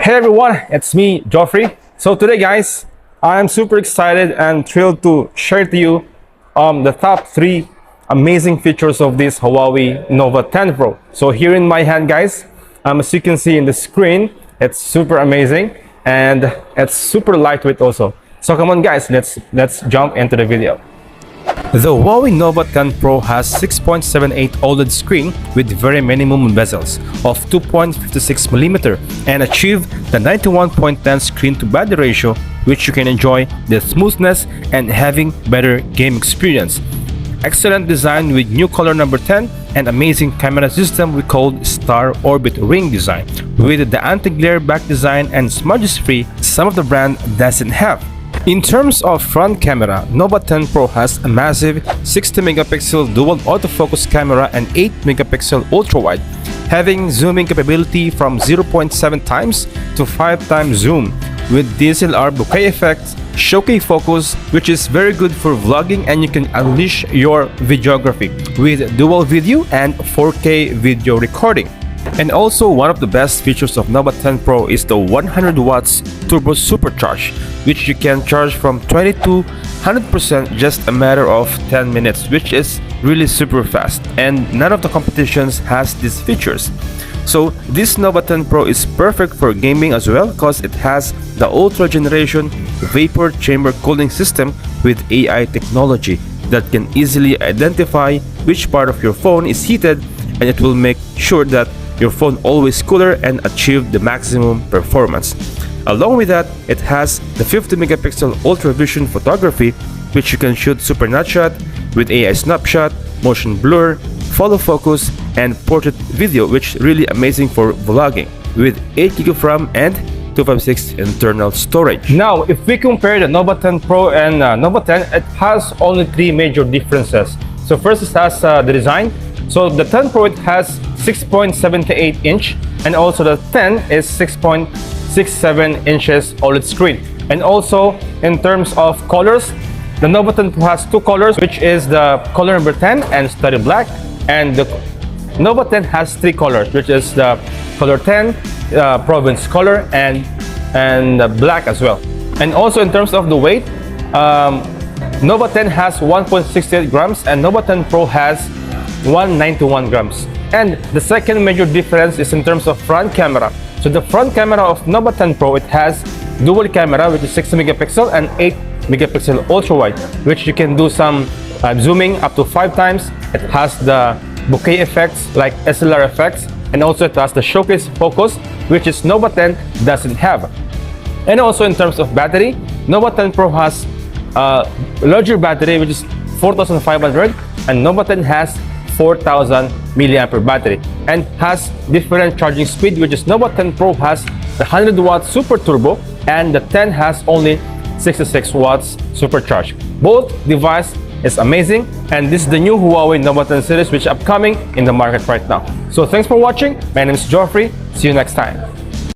Hey everyone, it's me, Joffrey. So today guys, I am super excited and thrilled to share to you the top 3 amazing features of this Huawei Nova 10 Pro. So here in my hand guys, as you can see in the screen, it's super amazing and it's super lightweight also. So come on guys, let's jump into the video. The Huawei Nova 10 Pro has 6.78 OLED screen with very minimum bezels of 2.56mm and achieve the 91.10 screen to body ratio, which you can enjoy the smoothness and having better game experience. Excellent design with new color number 10 and amazing camera system we called Star Orbit Ring design with the anti-glare back design and smudges free, some of the brand doesn't have. In terms of front camera, Nova 10 Pro has a massive 60MP dual autofocus camera and 8MP ultra-wide, having zooming capability from 0.7 times to 5 times zoom with DSLR bokeh effect, showcase focus, which is very good for vlogging, and you can unleash your videography with dual video and 4K video recording. And also one of the best features of Nova 10 Pro is the 100 watts turbo supercharge, which you can charge from 20 to 100% just a matter of 10 minutes, which is really super fast, and none of the competitions has these features. So this Nova 10 Pro is perfect for gaming as well because it has the ultra generation vapor chamber cooling system with AI technology that can easily identify which part of your phone is heated, and it will make sure that your phone always cooler and achieve the maximum performance. Along with that, it has the 50MP ultra vision photography, which you can shoot super night shot with AI snapshot, motion blur, follow focus, and portrait video, which is really amazing for vlogging with 8GB of RAM and 256 internal storage. Now, if we compare the Nova 10 Pro and Nova 10, it has only 3 major differences. So first, it has the design. So the 10 Pro, it has 6.78 inch, and also the 10 is 6.67 inches OLED screen. And also in terms of colors, the Nova 10 Pro has 2 colors, which is the color number 10 and study black, and the Nova 10 has 3 colors, which is the color 10, province color, and black as well. And also in terms of the weight, Nova 10 has 1.68 grams and Nova 10 Pro has 191 grams. And the second major difference is in terms of front camera. So the front camera of Nova 10 Pro, it has dual camera, which is 60MP and 8MP ultra wide, which you can do some zooming up to 5 times. It has the bokeh effects like SLR effects, and also it has the showcase focus, which is Nova 10 doesn't have. And also in terms of battery, Nova 10 Pro has a larger battery, which is 4500, and Nova 10 has 4000 milliampere battery and has different charging speed, which is Nova 10 Pro has the 100 watt super turbo and the 10 has only 66 watts supercharge. Both device is amazing, and this is the new Huawei Nova 10 series, which is upcoming in the market right now. So thanks for watching. My name is Joffrey. See you next time.